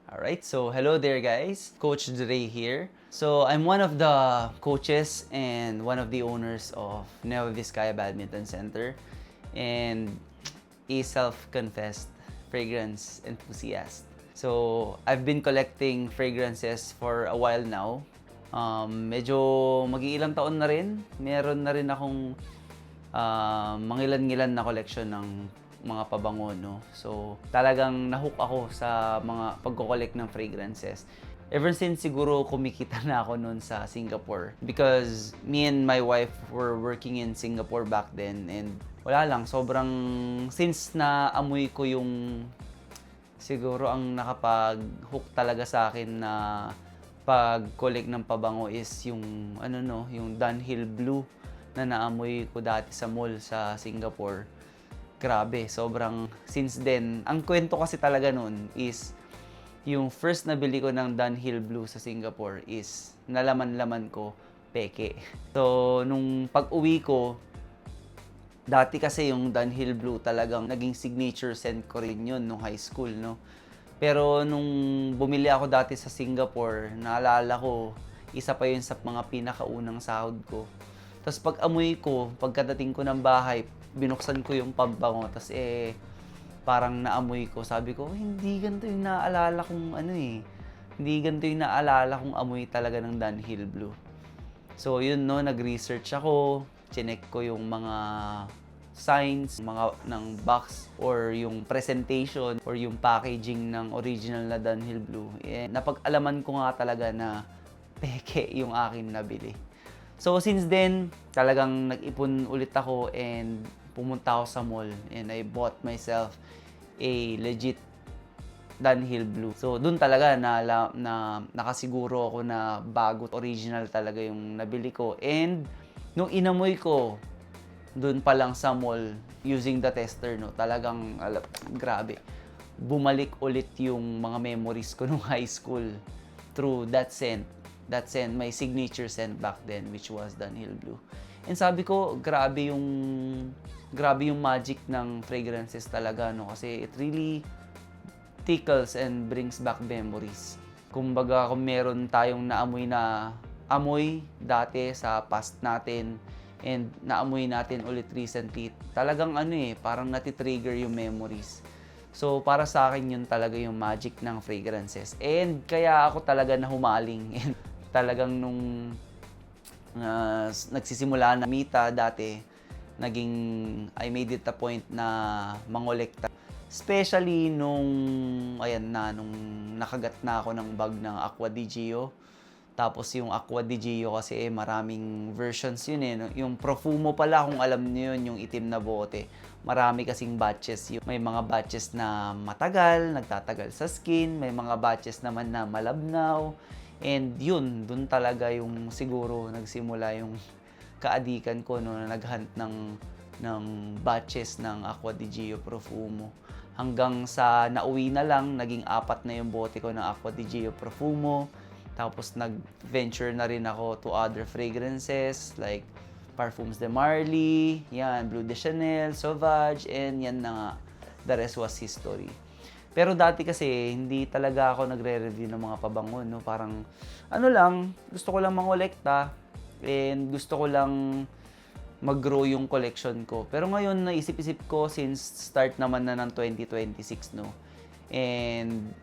Alright, so hello there guys. Coach Dre here. So I'm one of the coaches and one of the owners of Nueva Vizcaya Badminton Center and a self-confessed fragrance enthusiast. So I've been collecting fragrances for a while now. Medyo mag-iilang taon na rin. Meron na rin akong mangilan-ngilan na collection ng mga pabango, no? So, talagang nahook ako sa mga pagko-collect ng fragrances. Ever since siguro kumikita na ako noon sa Singapore. Because me and my wife were working in Singapore back then and wala lang, sobrang since na amoy ko yung siguro ang nakapag-hook talaga sa akin na pag-collect ng pabango is yung yung Dunhill Blue na naamoy ko dati sa mall sa Singapore. Grabe, sobrang since then, ang kwento kasi talaga noon is yung first na bili ko ng Dunhill Blue sa Singapore is nalaman-laman ko peke. So, nung pag-uwi ko, dati kasi yung Dunhill Blue talagang naging signature scent ko rin yun nung high school, no? Pero nung bumili ako dati sa Singapore, naalala ko, isa pa yun sa mga pinakaunang sahod ko. Tapos pag amoy ko, pagkadating ko ng bahay, binuksan ko yung pabango, tapos parang naamoy ko. Sabi ko, hindi ganito yung naalala kong hindi ganito yung naalala kong amoy talaga ng Dunhill Blue. So yun no, nag-research ako, chinek ko yung mga signs, ng box or yung presentation or yung packaging ng original na Dunhill Blue. Napag-alaman ko nga talaga na peke yung akin nabili. So since then, talagang nag-ipon ulit ako and pumunta ako sa mall and I bought myself a legit Dunhill Blue. So doon talaga na nakasiguro ako na bago original talaga yung nabili ko. And nung inamoy ko doon pa lang sa mall using the tester, no, talagang grabe. Bumalik ulit yung mga memories ko nung high school through that scent. That scent, my signature scent back then, which was Dunhill Blue. And sabi ko, grabe yung magic ng fragrances talaga, no? Kasi it really tickles and brings back memories. Kumbaga, kung meron tayong naamoy na amoy dati sa past natin and naamoy natin ulit recently, talagang parang natitrigger yung memories. So, para sa akin yun talaga yung magic ng fragrances. And kaya ako talaga nahumaling. And talagang nung nagsisimula na mita dati, I made it a point na mangolekta. Especially nung nakagat na ako ng bag ng Aqua di Gio. Tapos yung Aqua di Gio kasi maraming versions yun Yung Profumo pala, kung alam niyo yun, yung itim na bote. Marami kasing batches. May mga batches na matagal, nagtatagal sa skin. May mga batches naman na malabnaw. And yun, dun talaga yung siguro nagsimula yung kaadikan ko na naghunt ng batches ng Aqua di Gio Profumo. Hanggang sa nauwi na lang, naging 4 na yung bote ko ng Aqua di Gio Profumo. Tapos nag-venture na rin ako to other fragrances like Parfums de Marly, Bleu de Chanel, Sauvage, and yan na nga, the rest was history. Pero dati kasi, hindi talaga ako nagre-review ng mga pabango, no? Parang, gusto ko lang mangolekta and gusto ko lang mag-grow yung collection ko. Pero ngayon, naisip-isip ko since start naman na ng 2026, no? And,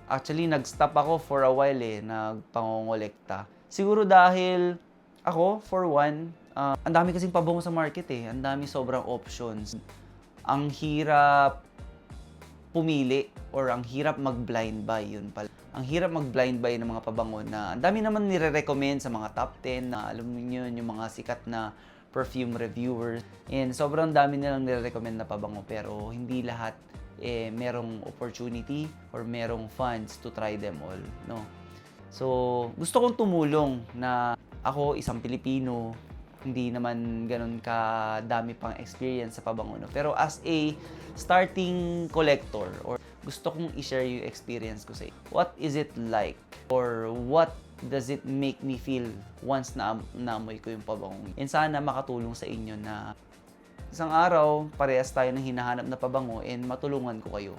actually, nag-stop ako for a while nagpangongolekta. Siguro dahil ako, for one, ang dami kasing pabango sa market Ang dami sobrang options. Ang hirap pumili or ang hirap mag-blind buy, yun pala. Ang hirap mag-blind buy ng mga pabango na ang dami naman nire-recommend sa mga top 10 na alam niyo yung mga sikat na perfume reviewers. And sobrang dami nilang nire-recommend na pabango pero hindi lahat merong opportunity or merong funds to try them all, no? So, gusto kong tumulong na ako, isang Pilipino, hindi naman ganun kadami pang experience sa pabango, no? Pero as a starting collector, or gusto kong i-share yung experience ko sa inyo. What is it like? Or what does it make me feel once na naamoy ko yung pabango? And sana makatulong sa inyo na isang araw, parehas tayo ng hinahanap na pabango and matulungan ko kayo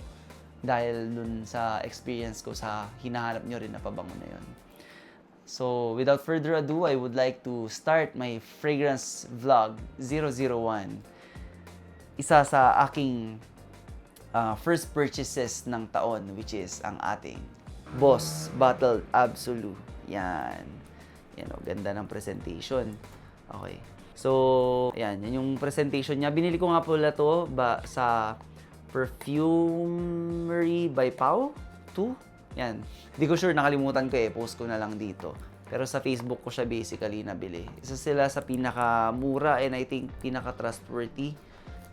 dahil dun sa experience ko sa hinahanap nyo rin na pabango na yun. So, without further ado, I would like to start my fragrance vlog 001. Isa sa aking first purchases ng taon, which is ang ating Boss Bottled Absolute. Yan. Yan o, ganda ng presentation. Okay. So, yan yung presentation niya. Binili ko nga pala to sa Perfumery by Pau 2. Yan. Hindi ko sure, nakalimutan ko post ko na lang dito. Pero sa Facebook ko siya basically nabili. Isa sila sa pinakamura and I think pinaka-trustworthy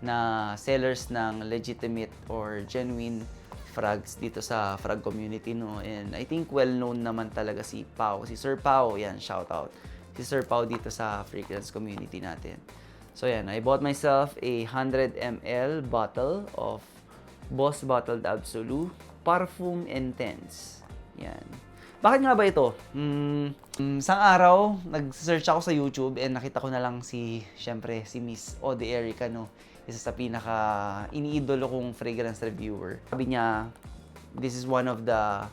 na sellers ng legitimate or genuine frags dito sa frag community, no? And I think well-known naman talaga si Pau. Si Sir Pau, yan, shout out. Si Sir Pau dito sa fragrance community natin. So yan, I bought myself a 100 ml bottle of Boss Bottled Absolute Parfum Intense. Yan. Bakit nga ba ito? Isang araw, nag-search ako sa YouTube and nakita ko na lang syempre, si Miss Ode Erica, no? Isa sa iniidolo kong fragrance reviewer. Sabi niya, this is one of the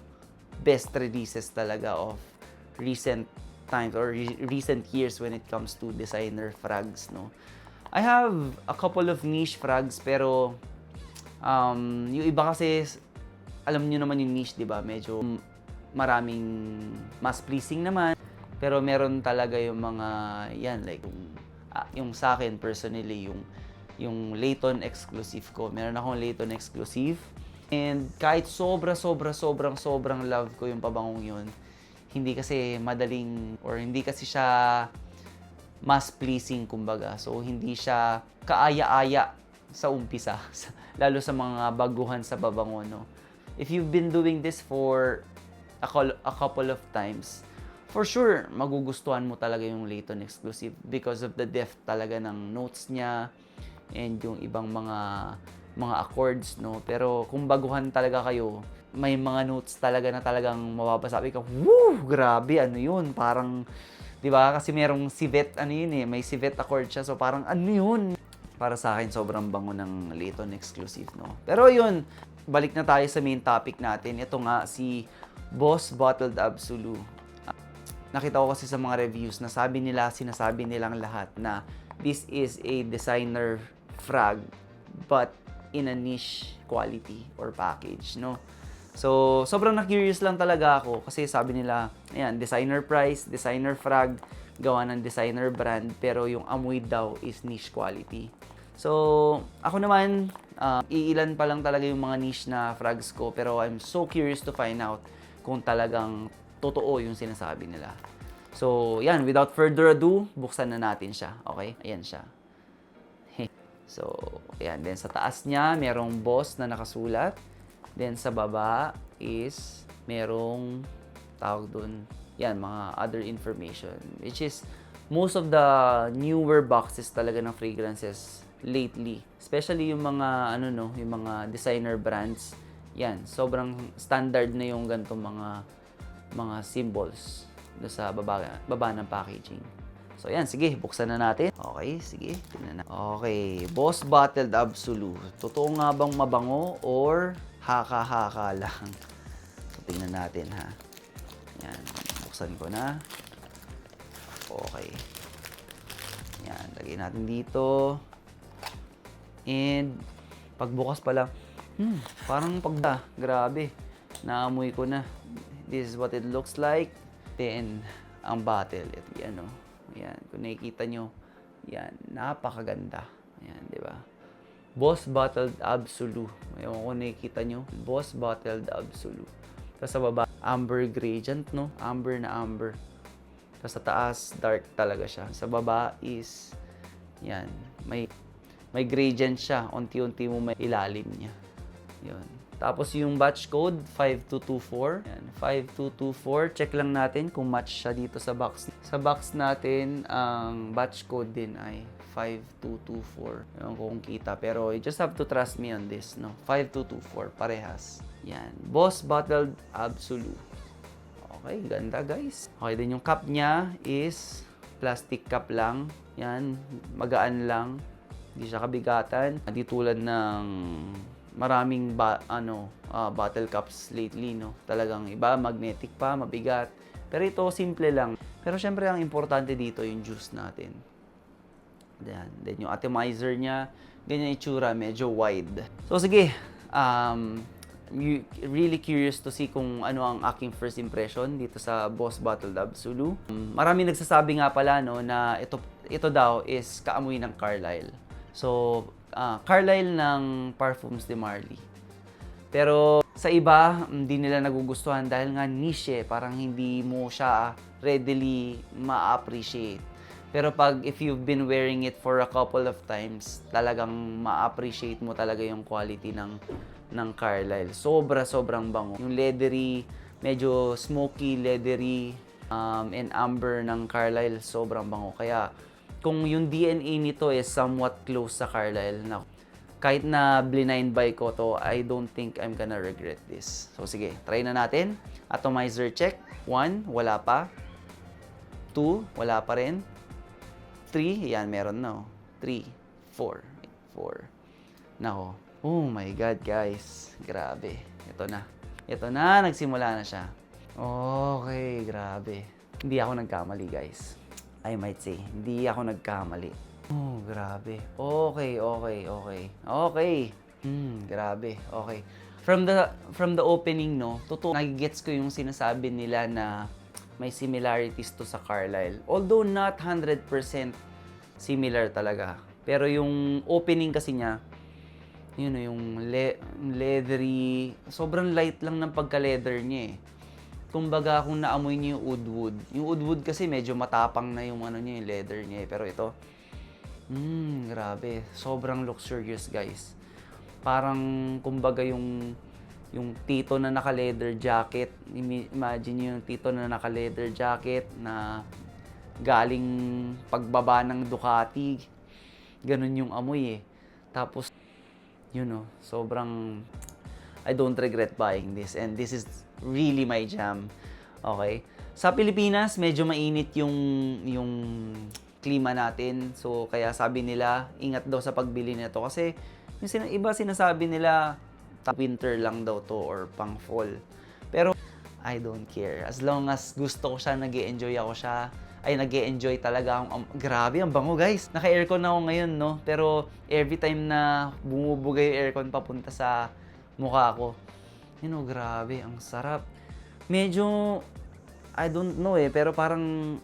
best releases talaga of recent times or recent years when it comes to designer frags, no? I have a couple of niche frags pero yung iba kasi, alam niyo naman yung niche, di ba? Medyo maraming mas pleasing naman. Pero meron talaga yung mga, yan, like, yung sa akin personally, yung Layton exclusive ko. Meron akong Layton exclusive. And kahit sobrang love ko yung pabangong yun, hindi kasi madaling, or hindi kasi siya mas pleasing, kumbaga. So, hindi siya kaaya-aya sa umpisa. Lalo sa mga baguhan sa babango, no? If you've been doing this for a couple of times, for sure, magugustuhan mo talaga yung Layton exclusive because of the depth talaga ng notes niya and yung ibang mga accords, no? Pero kung baguhan talaga kayo, may mga notes talaga na talagang mababasabi ka, woo! Grabe, ano yun? Parang, di ba? Kasi merong civet, may civet accord siya. So parang, ano yun? Para sa akin, sobrang bango ng Layton exclusive, no? Pero yun, balik na tayo sa main topic natin. Ito nga, si Boss Bottled Absolute. Nakita ko kasi sa mga reviews na sinasabi nilang lahat na this is a designer frag but in a niche quality or package, no? So, sobrang na-curious lang talaga ako kasi sabi nila, ayan, designer price, designer frag, gawa ng designer brand, pero yung amoy daw is niche quality. So, ako naman, iilan pa lang talaga yung mga niche na frags ko, pero I'm so curious to find out kung talagang totoo yung sinasabi nila. So, yan, without further ado, buksan na natin siya. Okay? Ayan siya. So, ayan. Then, sa taas niya, merong Boss na nakasulat. Then, sa baba is merong tawag dun, yan, mga other information. Which is, most of the newer boxes talaga ng fragrances lately. Especially yung mga, yung mga designer brands. Yan, sobrang standard na yung ganitong mga symbols sa baba ng packaging. So, yan, sige, buksan na natin. Okay, sige, tingnan na. Okay, Boss Bottled Absolute. Totoo nga bang mabango or haka-haka lang? So, tingnan natin, ha. Yan, buksan ko na. Okay. Yan, lagay natin dito. And, pagbukas pa lang, parang grabe. Naamoy ko na. This is what it looks like. Then, ang bottle. Ito, yan, Yan. Kung nakikita nyo, yan. Napakaganda. Yan, di ba? Boss Bottled Absolute. Ewan ko nakikita nyo. Boss Bottled Absolute. Tapos sa baba, amber gradient, no? Amber na amber. Tapos sa taas, dark talaga siya. Sa baba is, yan. May gradient siya. Unti-unti mo may ilalim niya. Yun. Tapos yung batch code, 5224. Yan, 5224. Check lang natin kung match siya dito sa box. Sa box natin, ang batch code din ay 5224. Ewan ko kung kita. Pero you just have to trust me on this, no? 5224. Parehas. Yan. Boss Bottled Absolute. Okay, ganda guys. Okay, din yung cup niya is plastic cup lang. Yan, magaan lang. Hindi siya kabigatan. Hindi tulad ng maraming bottle caps lately, no? Talagang iba magnetic pa, mabigat. Pero ito simple lang. Pero syempre ang importante dito yung juice natin. Then yung atomizer niya, ganyan itsura, medyo wide. So sige, really curious to see kung ano ang aking first impression dito sa Boss Bottle Dab Sulu. Marami nagsasabi nga pala no na ito daw is kaamoy ng Carlisle. So Carlisle ng Parfums de Marly. Pero sa iba, hindi nila nagugustuhan dahil nga niche, parang hindi mo siya readily ma-appreciate. Pero if you've been wearing it for a couple of times, talagang ma-appreciate mo talaga yung quality ng Carlisle. Sobrang bango. Yung leathery, medyo smoky, leathery, and amber ng Carlisle, sobrang bango. Kaya kung yung DNA nito is somewhat close sa Carlisle, kahit na blind buy ko to, I don't think I'm gonna regret this. So sige, try na natin. Atomizer check. 1, wala pa. 2, wala pa rin. 3, yan, meron na. 3, 4, 4. Nako. Oh my God, guys. Grabe. Ito na. Ito na, nagsimula na siya. Okay, grabe. Hindi ako nagkamali, guys. I might say, hindi ako nagkamali. Oh, grabe. Okay. Grabe. Okay. From the opening, no, totoo, nagigets ko yung sinasabi nila na may similarities to sa Carlisle. Although not 100% similar talaga. Pero yung opening kasi niya, yun yung leathery, sobrang light lang ng pagka-leather niya eh. Kumbaga kung naamoy niyo yung wood kasi medyo matapang na yung niya, yung leather niya eh. Pero ito, grabe. Sobrang luxurious, guys. Parang kumbaga yung tito na naka-leather jacket. Imagine niyo yung tito na naka-leather jacket na galing pagbaba ng Ducati. Ganun yung amoy eh. Tapos, sobrang I don't regret buying this. And this is really my jam. Okay? Sa Pilipinas, medyo mainit yung klima natin. So, kaya sabi nila, ingat daw sa pagbili nito. Kasi, yung iba sinasabi nila, winter lang daw to or pang fall. Pero I don't care. As long as gusto ko siya, nag-e-enjoy talaga ako. Grabe, ang bango, guys. Naka-aircon ako ngayon, no? Pero every time na bumubuga yung aircon papunta sa mukha ko, grabe, ang sarap. Medyo, I don't know pero parang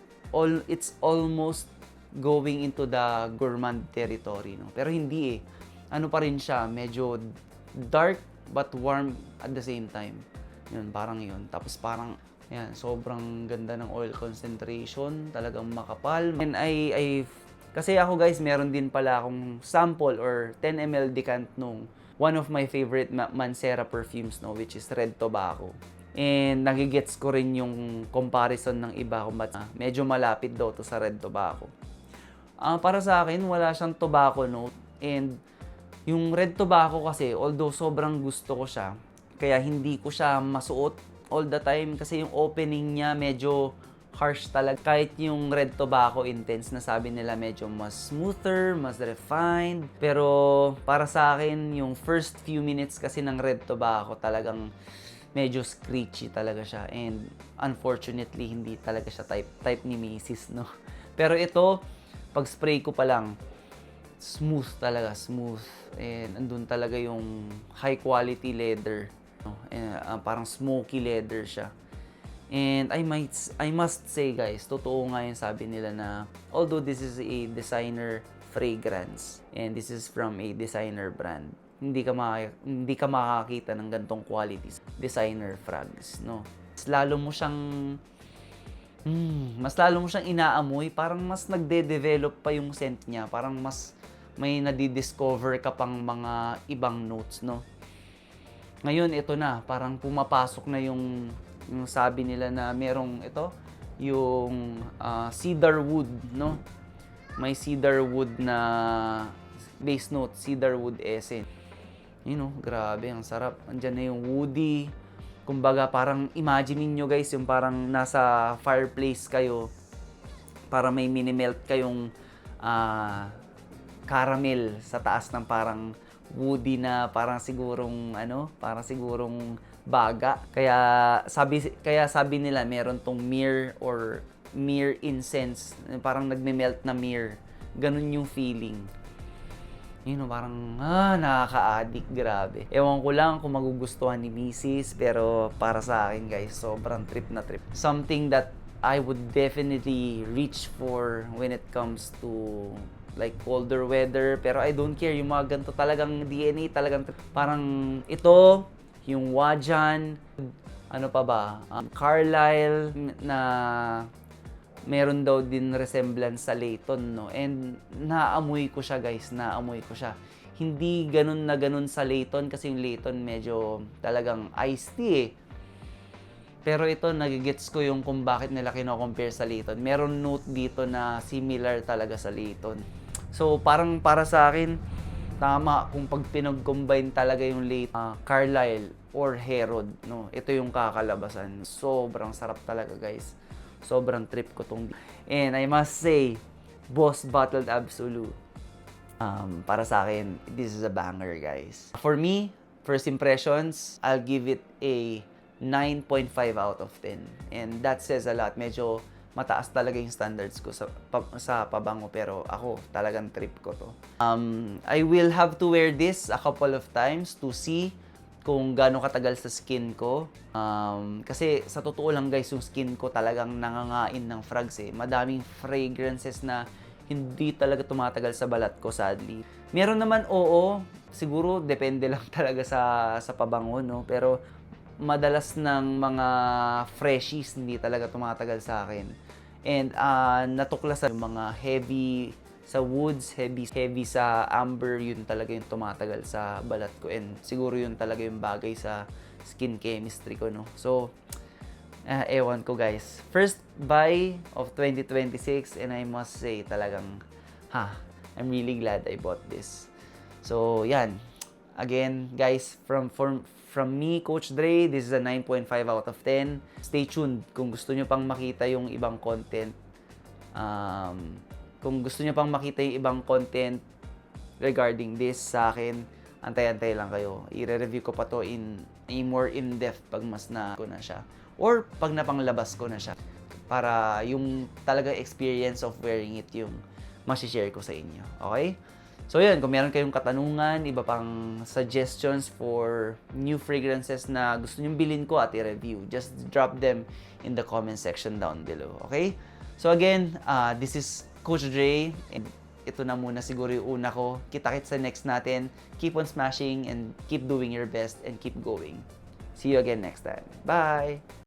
it's almost going into the gourmand territory, no? Pero hindi ano pa rin siya, medyo dark but warm at the same time. Parang yun. Tapos parang, sobrang ganda ng oil concentration, talagang makapal. And kasi ako, guys, meron din pala akong sample or 10 ml decant nung one of my favorite Mancera perfumes, no, which is Red Tobacco. And nagigets ko rin yung comparison ng iba kung medyo malapit daw to sa Red Tobacco. Para sa akin, wala siyang tobacco note. And yung Red Tobacco kasi, although sobrang gusto ko siya, kaya hindi ko siya masuot all the time kasi yung opening niya medyo harsh talaga. Kahit yung Red Tobacco Intense na sabi nila medyo mas smoother, mas refined. Pero para sa akin, yung first few minutes kasi ng Red Tobacco talagang medyo screechy talaga siya. And unfortunately, hindi talaga siya type ni Mrs. no. Pero ito, pag spray ko pa lang, smooth talaga, smooth. And andun talaga yung high quality leather. Parang smoky leather siya. And I must say, guys, totoo nga yung sabi nila na although this is a designer fragrance and this is from a designer brand, hindi ka makakita ng gantong qualities designer frags, no? Mas lalo mo siyang inaamoy, parang mas nagde-develop pa yung scent niya, parang mas may nadidiscover ka pang mga ibang notes, no? Ngayon, ito na, parang pumapasok na yung sabi nila na merong yung cedar wood, no? May cedar wood na base note, cedar wood essence. Grabe, ang sarap. Andyan na yung woody. Kumbaga, parang imagine niyo, guys, yung parang nasa fireplace kayo, para may mini-melt kayong caramel sa taas ng parang woody na parang sigurong parang sigurong baga. Kaya sabi nila meron tong myrrh or myrrh incense, parang nagme-melt na myrrh. Ganun yung feeling. Parang, nakaka-addict, grabe. Ewan ko lang kung magugustuhan ni Mrs. Pero para sa akin, guys, sobrang trip na trip. Something that I would definitely reach for when it comes to like colder weather. Pero I don't care, yung mga ganito talagang DNA, talagang parang ito, yung Wajan, ano pa ba? Carlisle na meron daw din resemblance sa Layton, no? And naamoy ko siya, guys. Naamoy ko siya. Hindi ganun na ganun sa Layton kasi yung Layton medyo talagang iced tea, eh. Pero ito, nagigets ko yung kung bakit nila kino-compare sa Layton. Meron note dito na similar talaga sa Layton. So, parang para sa akin, tama kung pag pinag-combine talaga yung Layton, Carlisle or Herod, no? Ito yung kakalabasan. Sobrang sarap talaga, guys. Sobrang trip ko tong. And I must say, Boss Bottled Absolute. Para sa akin, this is a banger, guys. For me, first impressions, I'll give it a 9.5 out of 10. And that says a lot. Medyo mataas talaga yung standards ko sa pabango, pero ako, talagang trip ko to. I will have to wear this a couple of times to see kung gaano katagal sa skin ko. Kasi sa totoo lang, guys, yung skin ko talagang nangangain ng frags, eh. Madaming fragrances na hindi talaga tumatagal sa balat ko, sadly. Meron naman, oo, siguro depende lang talaga sa pabango, no? Pero madalas ng mga freshies hindi talaga tumatagal sa akin. And natuklasan yung mga heavy sa woods, heavy sa amber, yun talaga yung tumatagal sa balat ko. And siguro yun talaga yung bagay sa skin chemistry ko, no? So, ewan ko, guys. First buy of 2026, and I must say talagang, I'm really glad I bought this. So, yan. Again, guys, from me, Coach Dre, this is a 9.5 out of 10. Stay tuned kung gusto nyo pang makita yung ibang content. Kung gusto nyo pang makita yung ibang content regarding this sa akin, antay-antay lang kayo. I-review ko pa to in a more in-depth pag mas na ko na siya. Or pag napanglabas ko na siya. Para yung talaga experience of wearing it yung masishare ko sa inyo. Okay? So yun, kung meron kayong katanungan, iba pang suggestions for new fragrances na gusto nyong bilhin ko at i-review, just drop them in the comment section down below. Okay? So again, this is Coach Dre, and ito na muna siguro yung una ko. Kita-kits sa next natin. Keep on smashing and keep doing your best and keep going. See you again next time. Bye!